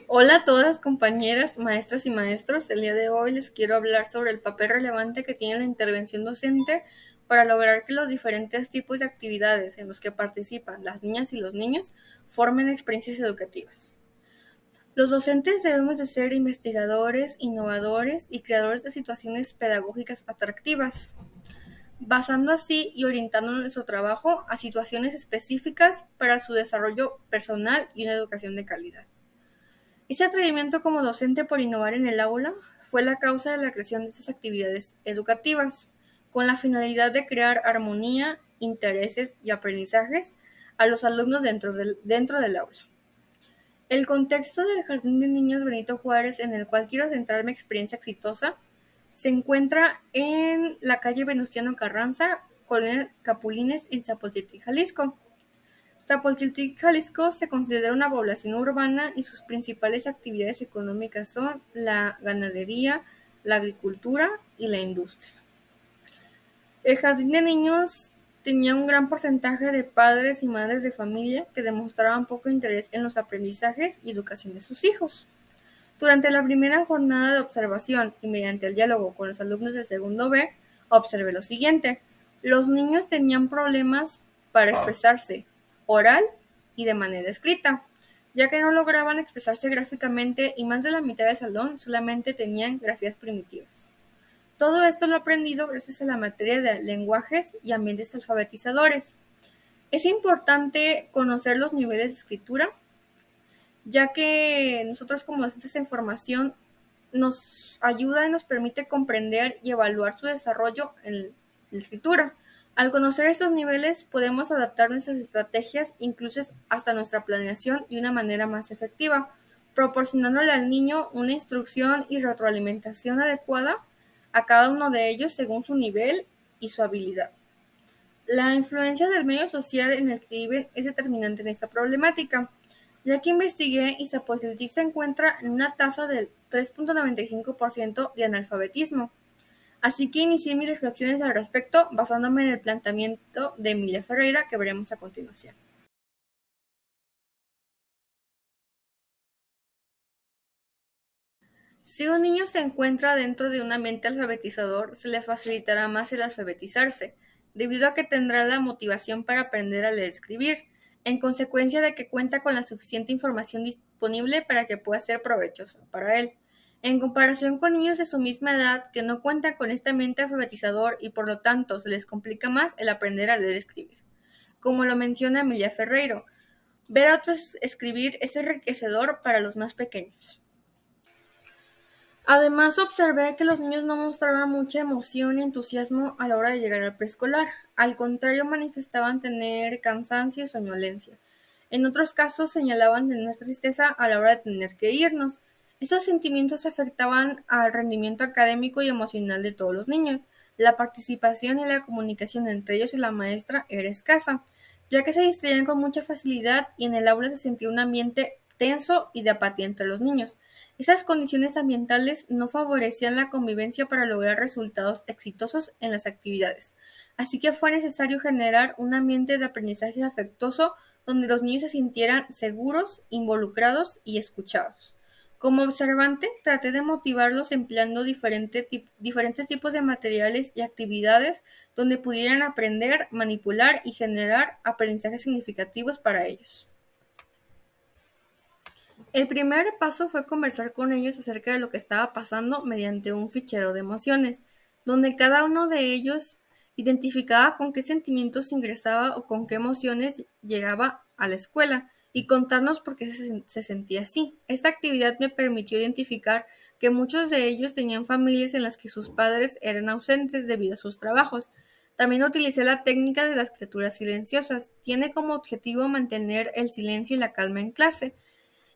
Hola a todas compañeras, maestras y maestros. El día de hoy les quiero hablar sobre el papel relevante que tiene la intervención docente para lograr que los diferentes tipos de actividades en los que participan las niñas y los niños formen experiencias educativas. Los docentes debemos de ser investigadores, innovadores y creadores de situaciones pedagógicas atractivas, basando así y orientando nuestro trabajo a situaciones específicas para su desarrollo personal y una educación de calidad. Ese atrevimiento como docente por innovar en el aula fue la causa de la creación de estas actividades educativas, con la finalidad de crear armonía, intereses y aprendizajes a los alumnos dentro del aula. El contexto del Jardín de Niños Benito Juárez, en el cual quiero centrar mi experiencia exitosa, se encuentra en la calle Venustiano Carranza, Colonia Capulines, en Zapotití, Jalisco. Zapotití, Jalisco se considera una población urbana y sus principales actividades económicas son la ganadería, la agricultura y la industria. El jardín de niños tenía un gran porcentaje de padres y madres de familia que demostraban poco interés en los aprendizajes y educación de sus hijos. Durante la primera jornada de observación y mediante el diálogo con los alumnos del segundo B, observé lo siguiente. Los niños tenían problemas para expresarse oral y de manera escrita, ya que no lograban expresarse gráficamente y más de la mitad del salón solamente tenían grafías primitivas. Todo esto lo he aprendido gracias a la materia de lenguajes y ambientes alfabetizadores. Es importante conocer los niveles de escritura, ya que nosotros como docentes de información nos ayuda y nos permite comprender y evaluar su desarrollo en la escritura. Al conocer estos niveles podemos adaptar nuestras estrategias, incluso hasta nuestra planeación, de una manera más efectiva, proporcionándole al niño una instrucción y retroalimentación adecuada a cada uno de ellos según su nivel y su habilidad. La influencia del medio social en el que viven es determinante en esta problemática, ya que investigué y Zapotití se encuentra en una tasa del 3.95% de analfabetismo. Así que inicié mis reflexiones al respecto basándome en el planteamiento de Emilia Ferreira que veremos a continuación. Si un niño se encuentra dentro de un ambiente alfabetizador, se le facilitará más el alfabetizarse, debido a que tendrá la motivación para aprender a leer y escribir, en consecuencia de que cuenta con la suficiente información disponible para que pueda ser provechosa para él. En comparación con niños de su misma edad que no cuentan con este ambiente alfabetizador y por lo tanto se les complica más el aprender a leer y escribir. Como lo menciona Emilia Ferreiro, ver a otros escribir es enriquecedor para los más pequeños. Además, observé que los niños no mostraban mucha emoción y entusiasmo a la hora de llegar al preescolar. Al contrario, manifestaban tener cansancio y somnolencia. En otros casos, señalaban tener tristeza a la hora de tener que irnos. Estos sentimientos afectaban al rendimiento académico y emocional de todos los niños. La participación y la comunicación entre ellos y la maestra era escasa, ya que se distraían con mucha facilidad y en el aula se sentía un ambiente tenso y de apatía entre los niños. Esas condiciones ambientales no favorecían la convivencia para lograr resultados exitosos en las actividades, así que fue necesario generar un ambiente de aprendizaje afectuoso donde los niños se sintieran seguros, involucrados y escuchados. Como observante, traté de motivarlos empleando diferentes tipos de materiales y actividades donde pudieran aprender, manipular y generar aprendizajes significativos para ellos. El primer paso fue conversar con ellos acerca de lo que estaba pasando mediante un fichero de emociones, donde cada uno de ellos identificaba con qué sentimientos ingresaba o con qué emociones llegaba a la escuela y contarnos por qué se sentía así. Esta actividad me permitió identificar que muchos de ellos tenían familias en las que sus padres eran ausentes debido a sus trabajos. También utilicé la técnica de las escrituras silenciosas. Tiene como objetivo mantener el silencio y la calma en clase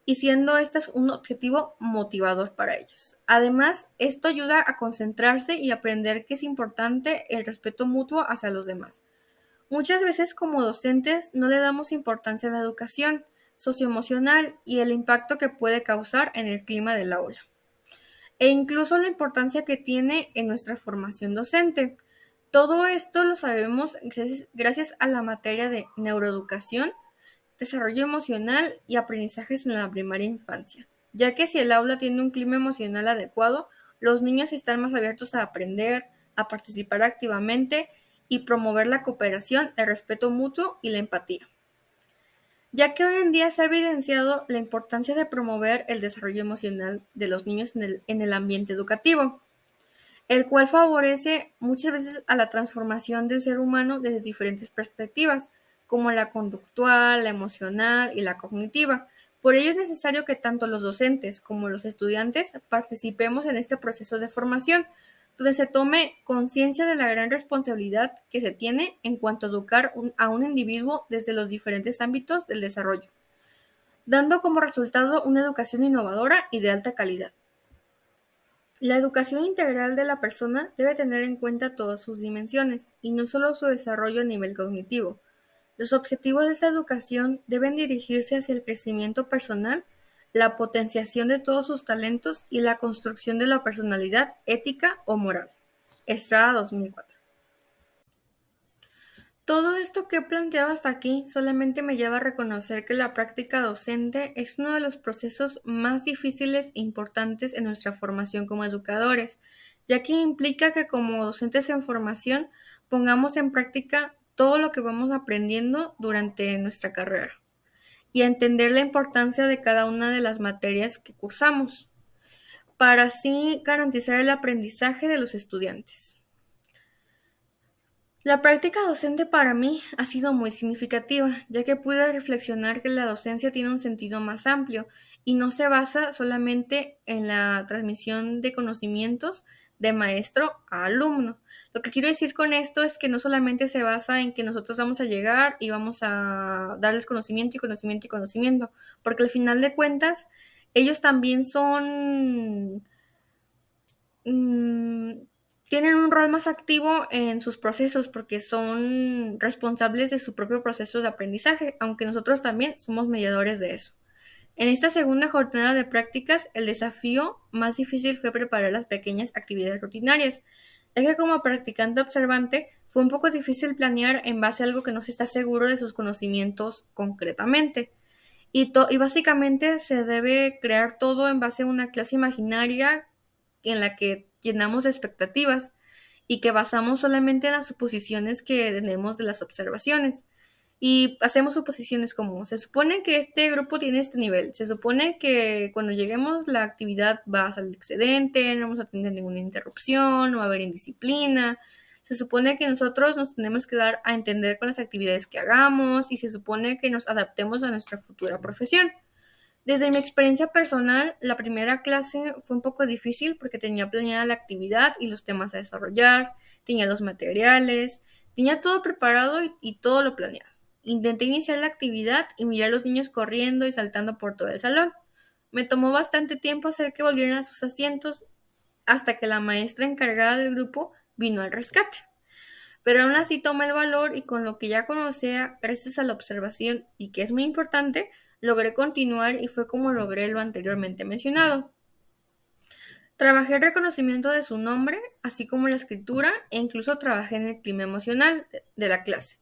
y siendo este un objetivo motivador para ellos. Además, esto ayuda a concentrarse y aprender que es importante el respeto mutuo hacia los demás. Muchas veces como docentes no le damos importancia a la educación socioemocional y el impacto que puede causar en el clima del aula, e incluso la importancia que tiene en nuestra formación docente. Todo esto lo sabemos gracias a la materia de neuroeducación, desarrollo emocional y aprendizajes en la primaria infancia. ya que si el aula tiene un clima emocional adecuado, los niños están más abiertos a aprender, a participar activamente y promover la cooperación, el respeto mutuo y la empatía. Ya que hoy en día se ha evidenciado la importancia de promover el desarrollo emocional de los niños en el ambiente educativo, el cual favorece muchas veces a la transformación del ser humano desde diferentes perspectivas, como la conductual, la emocional y la cognitiva. Por ello es necesario que tanto los docentes como los estudiantes participemos en este proceso de formación, donde se tome conciencia de la gran responsabilidad que se tiene en cuanto a educar a un individuo desde los diferentes ámbitos del desarrollo, dando como resultado una educación innovadora y de alta calidad. La educación integral de la persona debe tener en cuenta todas sus dimensiones, y no solo su desarrollo a nivel cognitivo. Los objetivos de esta educación deben dirigirse hacia el crecimiento personal, la potenciación de todos sus talentos y la construcción de la personalidad ética o moral. Estrada 2004. Todo esto que he planteado hasta aquí solamente me lleva a reconocer que la práctica docente es uno de los procesos más difíciles e importantes en nuestra formación como educadores, ya que implica que como docentes en formación pongamos en práctica todo lo que vamos aprendiendo durante nuestra carrera y a entender la importancia de cada una de las materias que cursamos, para así garantizar el aprendizaje de los estudiantes. La práctica docente para mí ha sido muy significativa, ya que pude reflexionar que la docencia tiene un sentido más amplio y no se basa solamente en la transmisión de conocimientos de maestro a alumno. Lo que quiero decir con esto es que no solamente se basa en que nosotros vamos a llegar y vamos a darles conocimiento y conocimiento y conocimiento, porque al final de cuentas ellos también son mm, tienen un rol más activo en sus procesos porque son responsables de su propio proceso de aprendizaje, aunque nosotros también somos mediadores de eso. En esta segunda jornada de prácticas, el desafío más difícil fue preparar las pequeñas actividades rutinarias, ya que como practicante observante fue un poco difícil planear en base a algo que no se está seguro de sus conocimientos concretamente. Y básicamente se debe crear todo en base a una clase imaginaria en la que llenamos de expectativas y que basamos solamente en las suposiciones que tenemos de las observaciones. Y hacemos suposiciones como, se supone que este grupo tiene este nivel, se supone que cuando lleguemos la actividad va a salir excedente, no vamos a tener ninguna interrupción, no va a haber indisciplina, se supone que nosotros nos tenemos que dar a entender con las actividades que hagamos y se supone que nos adaptemos a nuestra futura profesión. Desde mi experiencia personal, la primera clase fue un poco difícil porque tenía planeada la actividad y los temas a desarrollar, tenía los materiales, tenía todo preparado y todo lo planeado. Intenté iniciar la actividad y miré a los niños corriendo y saltando por todo el salón. Me tomó bastante tiempo hacer que volvieran a sus asientos hasta que la maestra encargada del grupo vino al rescate. Pero aún así tomé el valor y con lo que ya conocía, gracias a la observación y que es muy importante, logré continuar y fue como logré lo anteriormente mencionado. Trabajé el reconocimiento de su nombre, así como la escritura, e incluso trabajé en el clima emocional de la clase,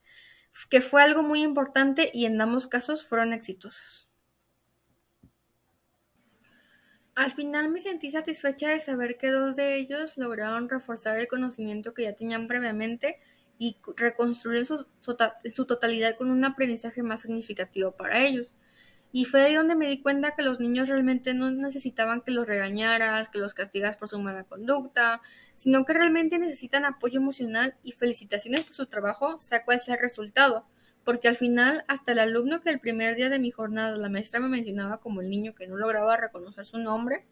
que fue algo muy importante y en ambos casos fueron exitosos. Al final me sentí satisfecha de saber que dos de ellos lograron reforzar el conocimiento que ya tenían previamente y reconstruir su totalidad con un aprendizaje más significativo para ellos. Y fue ahí donde me di cuenta que los niños realmente no necesitaban que los regañaras, que los castigas por su mala conducta, sino que realmente necesitan apoyo emocional y felicitaciones por su trabajo, sea cual sea el resultado. Porque al final, hasta el alumno que el primer día de mi jornada la maestra me mencionaba como el niño que no lograba reconocer su nombre,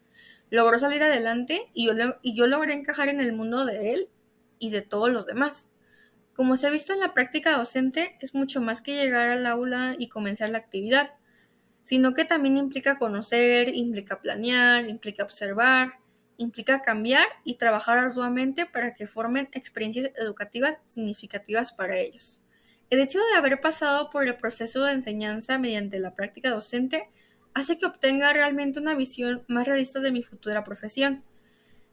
logró salir adelante y yo logré encajar en el mundo de él y de todos los demás. Como se ha visto en la práctica docente, es mucho más que llegar al aula y comenzar la actividad, sino que también implica conocer, implica planear, implica observar, implica cambiar y trabajar arduamente para que formen experiencias educativas significativas para ellos. El hecho de haber pasado por el proceso de enseñanza mediante la práctica docente hace que obtenga realmente una visión más realista de mi futura profesión.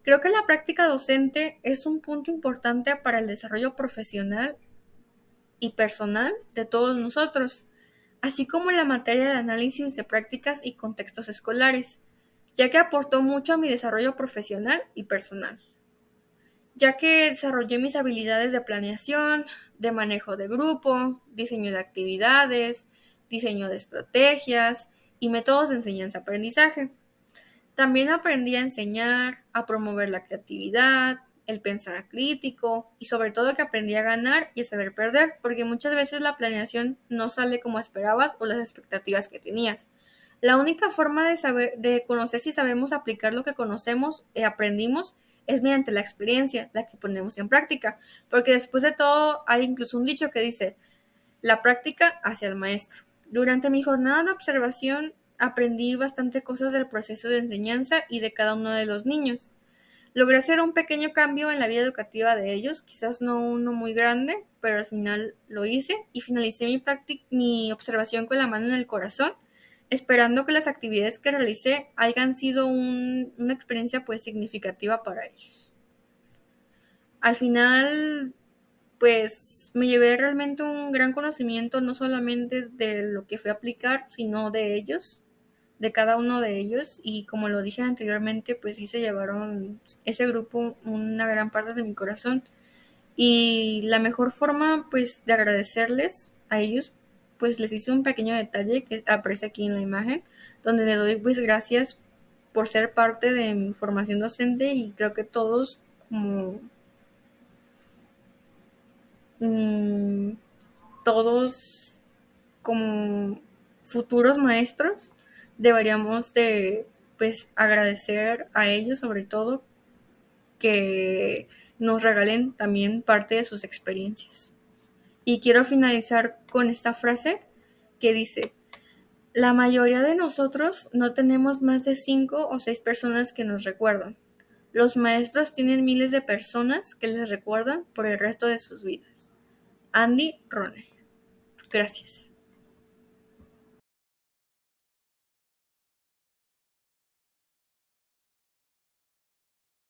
Creo que la práctica docente es un punto importante para el desarrollo profesional y personal de todos nosotros, así como la materia de análisis de prácticas y contextos escolares, ya que aportó mucho a mi desarrollo profesional y personal, ya que desarrollé mis habilidades de planeación, de manejo de grupo, diseño de actividades, diseño de estrategias y métodos de enseñanza-aprendizaje. También aprendí a enseñar, a promover la creatividad, el pensar crítico y sobre todo que aprendí a ganar y a saber perder, porque muchas veces la planeación no sale como esperabas o las expectativas que tenías. La única forma de saber, de conocer si sabemos aplicar lo que conocemos y aprendimos es mediante la experiencia, la que ponemos en práctica, porque después de todo hay incluso un dicho que dice, la práctica hacia el maestro. Durante mi jornada de observación aprendí bastante cosas del proceso de enseñanza y de cada uno de los niños. Logré hacer un pequeño cambio en la vida educativa de ellos, quizás no uno muy grande, pero al final lo hice y finalicé mi observación con la mano en el corazón, esperando que las actividades que realicé hayan sido una experiencia pues significativa para ellos. Al final pues me llevé realmente un gran conocimiento, no solamente de lo que fue a aplicar, sino de ellos, de cada uno de ellos. Y como lo dije anteriormente, pues sí se llevaron ese grupo una gran parte de mi corazón. Y la mejor forma, pues, de agradecerles a ellos, pues les hice un pequeño detalle que aparece aquí en la imagen, donde le doy pues gracias por ser parte de mi formación docente y creo que todos como mmm, todos como futuros maestros deberíamos de pues agradecer a ellos sobre todo que nos regalen también parte de sus experiencias. Y quiero finalizar con esta frase que dice, la mayoría de nosotros no tenemos más de 5 o 6 personas que nos recuerdan. Los maestros tienen miles de personas que les recuerdan por el resto de sus vidas. Andy Roney. Gracias.